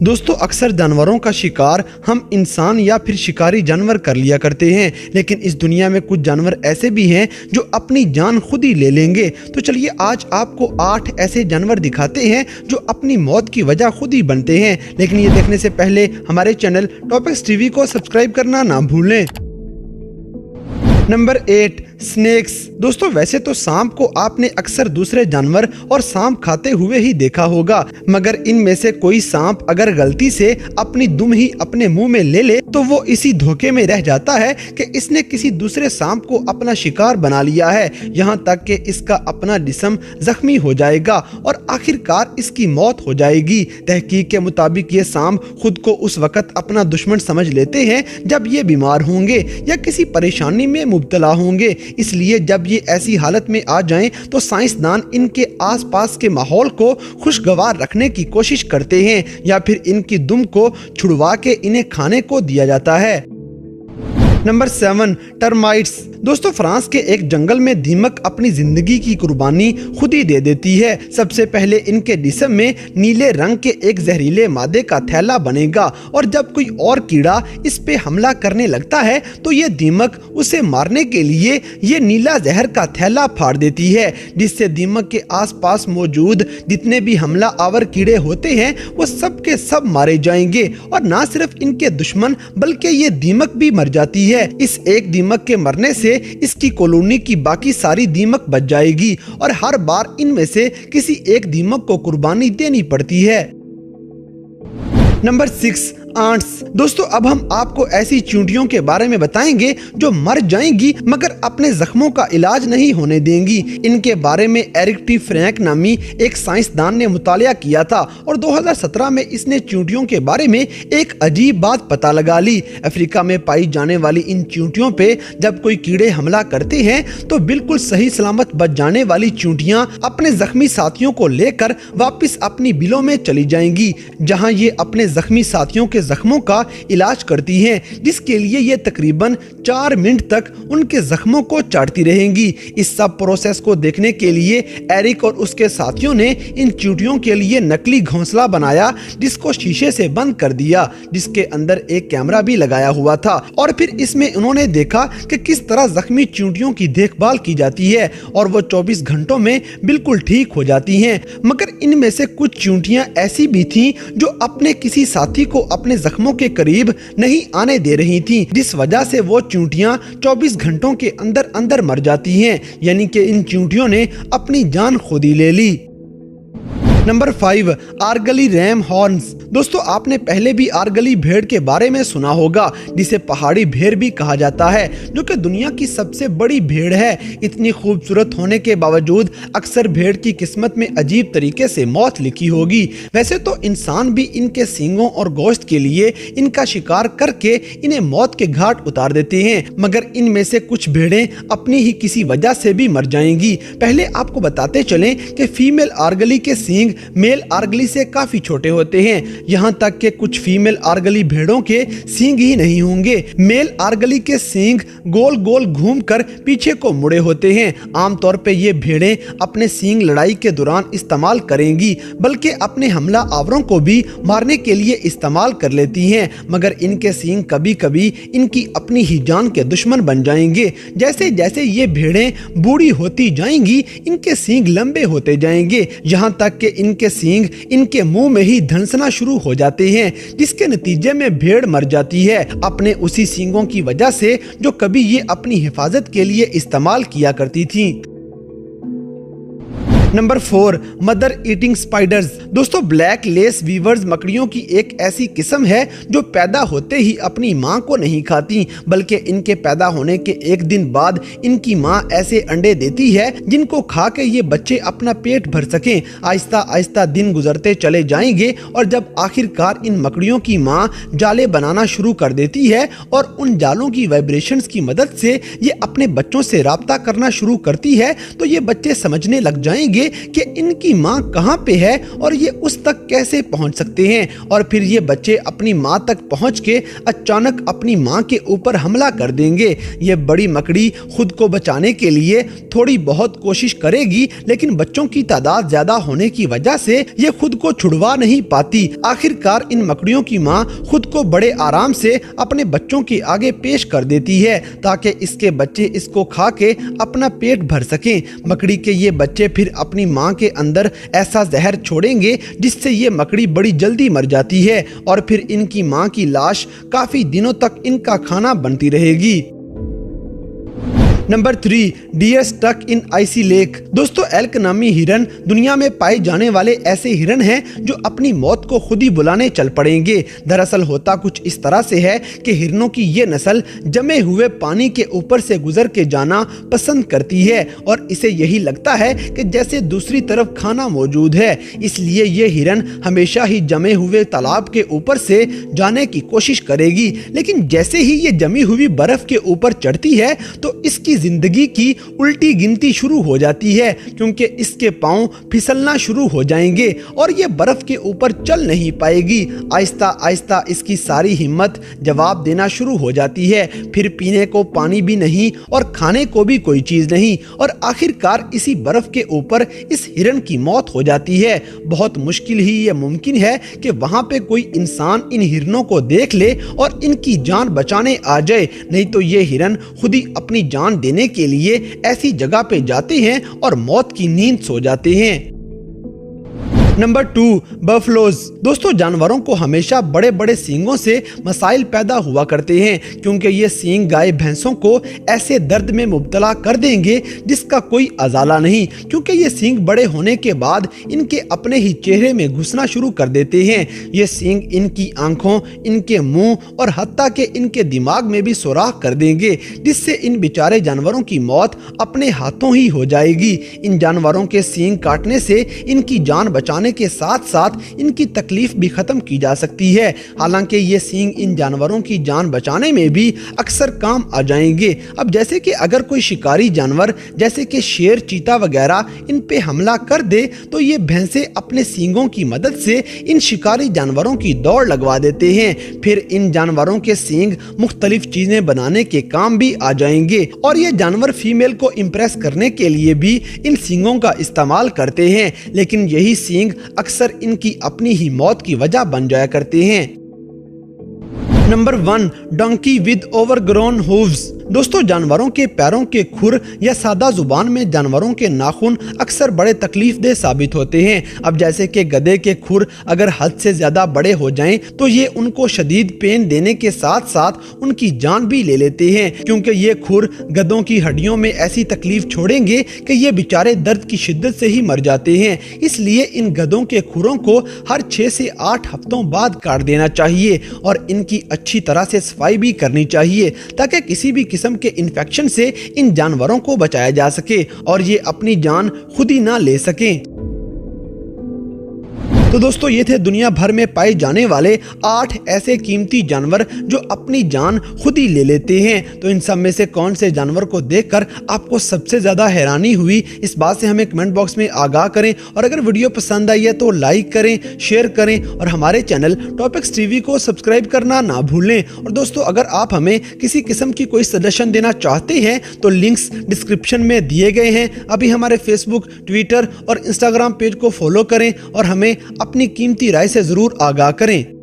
दोस्तों अक्सर जानवरों का शिकार हम इंसान या फिर शिकारी जानवर कर लिया करते हैं, लेकिन इस दुनिया में कुछ जानवर ऐसे भी हैं जो अपनी जान खुद ही ले लेंगे। तो चलिए आज आपको 8 ऐसे जानवर दिखाते हैं जो अपनी मौत की वजह खुद ही बनते हैं। लेकिन ये देखने से पहले हमारे चैनल टॉपिक्स टीवी को सब्सक्राइब करना ना भूलें। Number 8 snakes. दोस्तों वैसे तो सांप को आपने अक्सर दूसरे जानवर और सांप खाते हुए ही देखा होगा, मगर इनमें से कोई सांप अगर गलती से अपनी दुम ही अपने मुंह में ले ले तो वो इसी धोखे में रह जाता है कि इसने किसी दूसरे सांप को अपना शिकार बना लिया है, यहाँ तक कि इसका अपना जिस्म जख्मी हो जाएगा और आखिरकार इसकी मौत हो जाएगी। तहकीक के मुताबिक ये सांप खुद को उस वक्त अपना दुश्मन समझ लेते हैं जब ये बीमार होंगे या किसी परेशानी में मुब्तला होंगे, इसलिए जब ये ऐसी हालत में आ जाएं तो साइंसदान इनके आसपास के माहौल को खुशगवार रखने की कोशिश करते हैं या फिर इनकी दुम को छुड़वा के इन्हें खाने को दिया जाता है। Number 7 termites. दोस्तों फ्रांस के एक जंगल में दीमक अपनी जिंदगी की कुर्बानी खुद ही दे देती है। सबसे पहले इनके जिस्म में नीले रंग के एक जहरीले मादे का थैला बनेगा और जब कोई और कीड़ा इस पे हमला करने लगता है तो ये दीमक उसे मारने के लिए ये नीला जहर का थैला फाड़ देती है, जिससे दीमक के आसपास मौजूद जितने भी हमला आवर कीड़े होते हैं वो सब के सब मारे जाएंगे और ना सिर्फ इनके दुश्मन बल्कि ये दीमक भी मर जाती है। इस एक दीमक के मरने से इसकी कॉलोनी की बाकी सारी दीमक बच जाएगी और हर बार इनमें से किसी एक दीमक को कुर्बानी देनी पड़ती है। Number 6 ants. दोस्तों अब हम आपको ऐसी चींटियों के बारे में बताएंगे जो मर जाएंगी मगर अपने जख्मों का इलाज नहीं होने देंगी। इनके बारे में एरिक टी फ्रैंक नामी एक साइंसदान ने मुतालिया किया था और 2017 में इसने चींटियों के बारे में एक अजीब बात पता लगा ली। अफ्रीका में पाई जाने वाली इन चींटियों पे जब कोई कीड़े हमला करते हैं तो बिल्कुल सही सलामत बच जाने वाली चींटियां अपने जख्मी साथियों को लेकर वापस अपनी बिलों में चली जाएंगी, जहां ये अपने जख्मी साथियों के जख्मों का इलाज करती हैं, जिसके लिए ये तकरीबन 4 मिनट तक उनके जख्मों को चाटती रहेंगी। इस सब प्रोसेस को देखने के लिए एरिक और उसके साथियों ने इन चींटियों के लिए नकली घोंसला बनाया जिसको शीशे से बंद कर दिया, जिसके अंदर एक कैमरा भी लगाया हुआ था और फिर इसमें उन्होंने देखा कि किस तरह जख्मी चींटियों की देखभाल की जाती है और वो 24 घंटों में बिल्कुल ठीक हो जाती हैं। मगर इनमें से कुछ चींटियां ऐसी भी थीं जो अपने किसी साथी को अपने जख्मों के करीब नहीं आने दे रही थीं, जिस वजह से वो चींटियां 24 घंटों के अंदर अंदर मर जाती हैं, यानी कि इन चींटियों ने अपनी जान खुद ही ले ली। Number 5 argali ram horns. दोस्तों आपने पहले भी आर्गली भेड़ के बारे में सुना होगा, जिसे पहाड़ी भेड़ भी कहा जाता है, जो कि दुनिया की सबसे बड़ी भेड़ है। इतनी खूबसूरत होने के बावजूद अक्सर भेड़ की किस्मत में अजीब तरीके से मौत लिखी होगी। वैसे तो इंसान भी इनके सींगों और गोश्त के लिए इनका शिकार करके इन्हें मौत के घाट उतार देते हैं, मगर इनमें से कुछ भेड़ें अपनी ही किसी वजह से भी मर जाएंगी। पहले आपको बताते चलें कि फीमेल आर्गली के सींग मेल आर्गली से काफी छोटे होते हैं, यहाँ तक कि कुछ फीमेल आर्गली भेड़ों के सींग ही नहीं होंगे। मेल आर्गली के सींग गोल गोल घूमकर पीछे को मुड़े होते हैं। आमतौर पे ये भेड़ें अपने सींग लड़ाई के दौरान इस्तेमाल करेंगी, बल्कि अपने हमला आवरों को भी मारने के लिए इस्तेमाल कर लेती हैं, मगर इनके सींग कभी कभी इनकी अपनी ही जान के दुश्मन बन जाएंगे। जैसे जैसे ये भेड़ें बूढ़ी होती जाएंगी इनके सींग लंबे होते जाएंगे, यहाँ तक कि इनके सींग इनके मुंह में ही धंसना शुरू हो जाते हैं, जिसके नतीजे में भेड़ मर जाती है अपने उसी सींगों की वजह से जो कभी ये अपनी हिफाजत के लिए इस्तेमाल किया करती थी। Number 4 mother eating spiders. दोस्तों ब्लैक लेस वीवर्स मकड़ियों की एक ऐसी किस्म है जो पैदा होते ही अपनी मां को नहीं खाती, बल्कि इनके पैदा होने के एक दिन बाद इनकी मां ऐसे अंडे देती है जिनको खा के ये बच्चे अपना पेट भर सकें। आहिस्ता आहिस्ता दिन गुजरते चले जाएंगे और जब आखिरकार इन मकड़ियों की मां जाले बनाना शुरू कर देती है और उन जालों की वाइब्रेशंस की मदद से ये अपने बच्चों से राब्ता करना शुरू करती है, तो ये बच्चे समझने लग जाएंगे जाएंगे कि इनकी माँ कहाँ पे है और ये उस तक कैसे पहुँच सकते हैं, और फिर ये बच्चे अपनी माँ तक पहुँच के अचानक अपनी माँ के ऊपर हमला कर देंगे। ये बड़ी मकड़ी खुद को बचाने के लिए थोड़ी बहुत कोशिश करेगी, लेकिन बच्चों की तादाद ज्यादा होने की वजह से ये खुद को छुड़वा नहीं पाती। आखिरकार इन मकड़ियों की माँ खुद को बड़े आराम से अपने बच्चों के आगे पेश कर देती है ताकि इसके बच्चे इसको खा के अपना पेट भर सकें। मकड़ी के ये बच्चे फिर अपनी माँ के अंदर ऐसा जहर छोड़ेंगे जिससे ये मकड़ी बड़ी जल्दी मर जाती है, और फिर इनकी माँ की लाश काफी दिनों तक इनका खाना बनती रहेगी। Number 3, deer stuck in icy lake. दोस्तों, एल्क नामी हिरन दुनिया में पाए जाने वाले ऐसे हिरन हैं जो अपनी मौत को खुद ही बुलाने चल पड़ेंगे। दरअसल होता कुछ इस तरह से है कि हिरनों की ये नस्ल जमे हुए पानी के ऊपर से गुजर के जाना पसंद करती है, और इसे यही लगता है कि जैसे दूसरी तरफ खाना मौजूद है। इसलिए ये हिरन हमेशा ही जमे हुए तालाब के ऊपर से जाने की कोशिश करेगी, लेकिन जैसे ही ये जमी हुई बर्फ के ऊपर चढ़ती है तो इसकी जिंदगी की उल्टी गिनती शुरू हो जाती है, क्योंकि इसके पांव फिसलना शुरू हो जाएंगे और ये बर्फ के ऊपर चल नहीं पाएगी। आहिस्ता आहिस्ता इसकी सारी हिम्मत जवाब देना शुरू हो जाती है। फिर पीने को पानी भी नहीं और खाने को भी कोई चीज नहीं, और आखिरकार इसी बर्फ के ऊपर इस हिरन की मौत हो जाती है। बहुत मुश्किल ही ये मुमकिन है कि वहां पे कोई इंसान इन हिरनों को देख ले और इनकी जान बचाने आ जाए, नहीं तो ये हिरन खुद ही अपनी जान देने के लिए ऐसी जगह पे जाते हैं और मौत की नींद सो जाते हैं। Number 2, buffaloes. दोस्तों, जानवरों को हमेशा बड़े बड़े सींगों से मसाइल पैदा हुआ करते हैं, क्योंकि ये सींग गाय भैंसों को ऐसे दर्द में मुब्तला कर देंगे जिसका कोई अजाला नहीं, क्योंकि ये सींग बड़े होने के बाद इनके अपने ही चेहरे में घुसना शुरू कर देते हैं। ये सींग इनकी आंखों, इनके मुंह और हत्ता के इनके दिमाग में भी सुराख कर देंगे, जिससे इन बेचारे जानवरों की मौत अपने हाथों ही हो जाएगी। इन जानवरों के सींग काटने से इनकी जान बचाने के साथ साथ इनकी तकलीफ भी खत्म की जा सकती है। हालांकि ये सींग इन जानवरों की जान बचाने में भी अक्सर काम आ जाएंगे। अब जैसे कि अगर कोई शिकारी जानवर जैसे कि शेर, चीता वगैरह इन पे हमला कर दे तो ये भैंसे अपने सींगों की मदद से इन शिकारी जानवरों की दौड़ लगवा देते हैं। फिर इन जानवरों के सींग मुख्तलिफ चीजें बनाने के काम भी आ जाएंगे, और ये जानवर फीमेल को इम्प्रेस करने के लिए भी इन सींगों का इस्तेमाल करते हैं, लेकिन यही सींग अक्सर इनकी अपनी ही मौत की वजह बन जाया करते हैं। Number 1, donkey with overgrown hooves. दोस्तों, जानवरों के पैरों के खुर या सादा जुबान में जानवरों के नाखून अक्सर बड़े तकलीफ दे साबित होते हैं। अब जैसे कि गधे के खुर अगर हद से ज्यादा बड़े हो जाएं तो ये उनको शदीद पेन देने के साथ साथ उनकी जान भी ले लेते हैं, क्योंकि ये खुर गधों की हड्डियों में ऐसी तकलीफ छोड़ेंगे कि ये बेचारे दर्द की शिद्दत से ही मर जाते हैं। इसलिए इन गधों के खुरों को हर 6 से 8 हफ्तों बाद काट देना चाहिए और इनकी अच्छी तरह से सफाई भी करनी चाहिए, ताकि किसी भी किस्म के इन्फेक्शन से इन जानवरों को बचाया जा सके और ये अपनी जान खुद ही ना ले सकें। तो दोस्तों, ये थे दुनिया भर में पाए जाने वाले 8 ऐसे कीमती जानवर जो अपनी जान खुद ही ले लेते हैं। तो इन सब में से कौन से जानवर को देखकर आपको सबसे ज्यादा हैरानी हुई, इस बात से हमें कमेंट बॉक्स में आगाह करें, और अगर वीडियो पसंद आई है तो लाइक करें, शेयर करें और हमारे चैनल टॉपिक्स टीवी को सब्सक्राइब करना ना भूलें। और दोस्तों, अगर आप हमें किसी किस्म की कोई सजेशन देना चाहते हैं तो लिंक्स डिस्क्रिप्शन में दिए गए हैं। अभी हमारे फेसबुक, ट्विटर और इंस्टाग्राम पेज को फॉलो करें और हमें अपनी कीमती राय से जरूर आगाह करें।